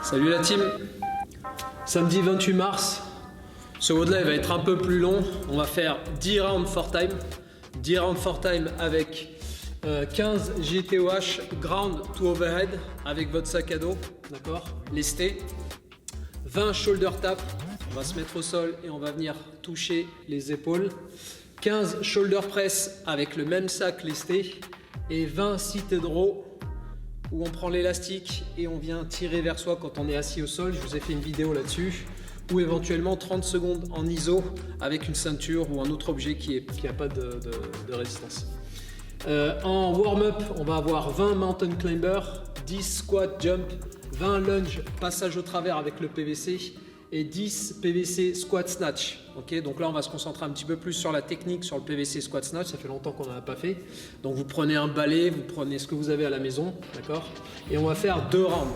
Salut la team. Samedi 28 mars, ce WOD là il va être un peu plus long. On va faire 10 rounds for time. 10 rounds for time avec 15 GTOH ground to overhead avec votre sac à dos, d'accord, lesté. 20 shoulder tap, on va se mettre au sol et on va venir toucher les épaules. 15 shoulder press avec le même sac lesté et 20 seated row où on prend l'élastique et on vient tirer vers soi quand on est assis au sol. Je vous ai fait une vidéo là-dessus. Ou éventuellement 30 secondes en ISO avec une ceinture ou un autre objet qui n'a pas de résistance. En warm-up, on va avoir 20 mountain climber, 10 squat jump, 20 lunge passage au travers avec le PVC et 10 PVC squat snatch. Okay, donc là on va se concentrer un petit peu plus sur la technique, sur le PVC squat snatch, ça fait longtemps qu'on n'en a pas fait. Donc vous prenez un balai, vous prenez ce que vous avez à la maison, d'accord, et on va faire 2 rounds.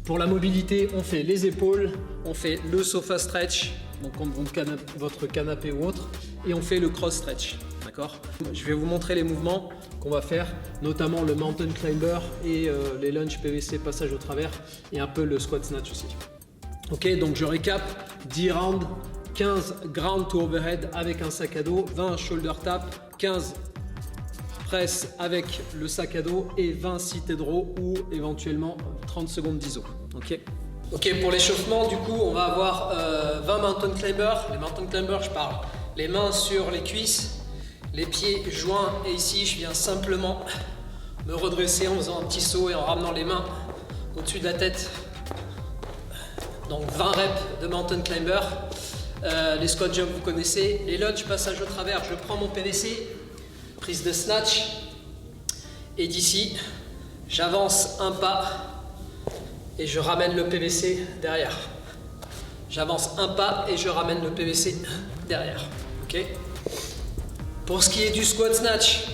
Pour la mobilité, on fait les épaules, on fait le sofa stretch, donc votre canapé ou autre, et on fait le cross stretch, d'accord. Je vais vous montrer les mouvements qu'on va faire, notamment le mountain climber et les lunge PVC passage au travers, et un peu le squat snatch aussi. Ok, donc je récap, 10 rounds, 15 ground to overhead avec un sac à dos, 20 shoulder tap, 15 press avec le sac à dos et 20 seated row ou éventuellement 30 secondes d'ISO. Ok, pour l'échauffement, du coup, on va avoir 20 mountain climbers. Les mountain climbers, je parle les mains sur les cuisses, les pieds joints, et ici, je viens simplement me redresser en faisant un petit saut et en ramenant les mains au-dessus de la tête. Donc 20 reps de mountain climber. Les squat jump, vous connaissez. Les lunge passage au travers, je prends mon PVC, prise de snatch, et d'ici, j'avance un pas et je ramène le PVC derrière. J'avance un pas et je ramène le PVC derrière. Ok. Pour ce qui est du squat snatch,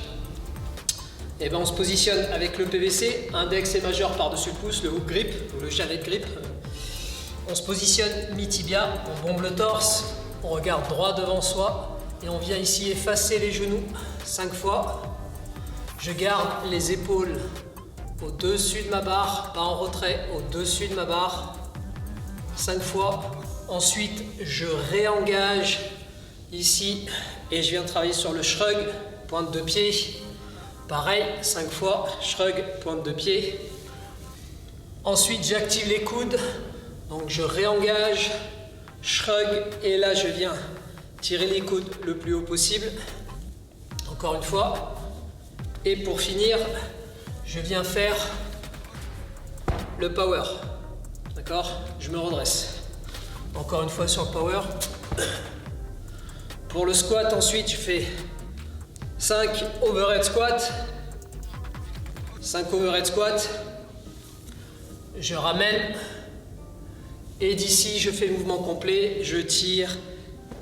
eh ben on se positionne avec le PVC, index et majeur par-dessus le pouce, le hook grip ou le chalet grip. On se positionne mi-tibia, on bombe le torse, on regarde droit devant soi et on vient ici effacer les genoux 5 fois. Je garde les épaules au-dessus de ma barre, pas en retrait, au-dessus de ma barre 5 fois. Ensuite, je réengage ici et je viens travailler sur le shrug, pointe de pied. Pareil, 5 fois, shrug, pointe de pied. Ensuite, j'active les coudes. Donc je réengage, shrug, et là je viens tirer les coudes le plus haut possible. Encore une fois. Et pour finir, je viens faire le power. D'accord? Je me redresse. Encore une fois sur le power. Pour le squat, ensuite, je fais 5 overhead squat. 5 overhead squat. Je ramène. Et d'ici, je fais le mouvement complet, je tire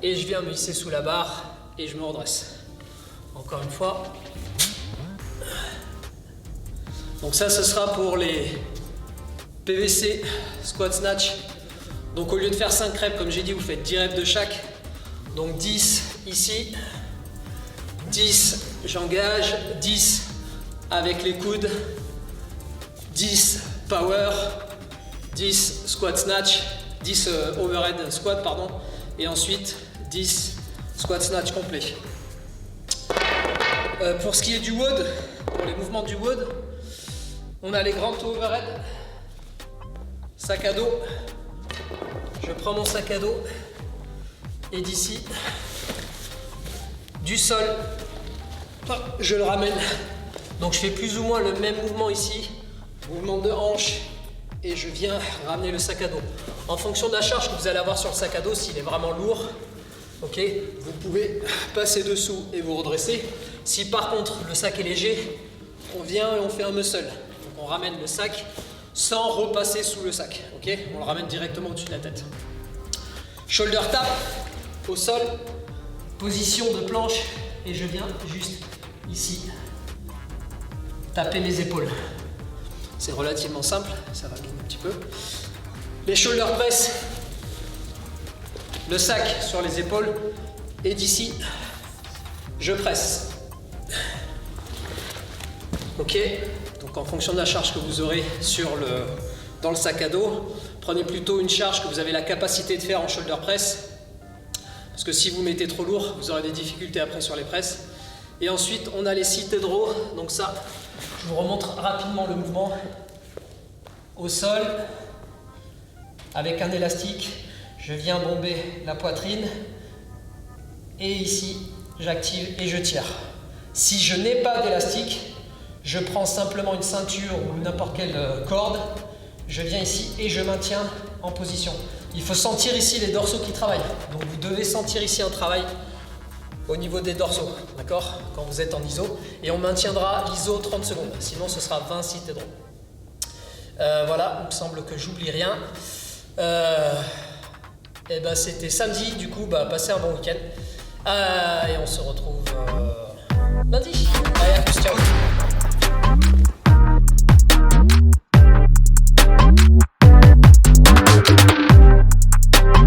et je viens me hisser sous la barre et je me redresse. Encore une fois. Donc ça, ce sera pour les PVC squat snatch. Donc au lieu de faire 5 reps, comme j'ai dit, vous faites 10 reps de chaque. Donc 10 ici, 10 j'engage, 10 avec les coudes, 10 power, 10 squat snatch, 10 overhead squat, pardon, et ensuite 10 squat snatch complet. Pour ce qui est du WOD, pour les mouvements du WOD, on a les grands to overhead, sac à dos. Je prends mon sac à dos et d'ici, du sol, je le ramène. Donc je fais plus ou moins le même mouvement ici, mouvement de hanche. Et je viens ramener le sac à dos. En fonction de la charge que vous allez avoir sur le sac à dos, s'il est vraiment lourd, ok, vous pouvez passer dessous et vous redresser. Si par contre le sac est léger, on vient et on fait un muscle. Donc on ramène le sac sans repasser sous le sac. Ok, on le ramène directement au-dessus de la tête. Shoulder tap au sol, position de planche, et je viens juste ici taper mes épaules. C'est relativement simple, ça va gagner un petit peu. Les shoulder press, le sac sur les épaules, et d'ici, je presse. Ok, donc en fonction de la charge que vous aurez sur dans le sac à dos. Prenez plutôt une charge que vous avez la capacité de faire en shoulder press. Parce que si vous mettez trop lourd, vous aurez des difficultés après sur les presses. Et ensuite, on a les sit and row. Donc ça, je vous remontre rapidement le mouvement. Au sol, avec un élastique, je viens bomber la poitrine. Et ici, j'active et je tire. Si je n'ai pas d'élastique, je prends simplement une ceinture ou n'importe quelle corde. Je viens ici et je maintiens en position. Il faut sentir ici les dorsaux qui travaillent. Donc vous devez sentir ici un travail au niveau des dorsaux, d'accord? Quand vous êtes en iso. Et on maintiendra l'iso 30 secondes. Sinon ce sera 20 sit and row. Voilà, il me semble que j'oublie rien. Et ben c'était samedi, du coup, passez un bon week-end. Et on se retrouve lundi.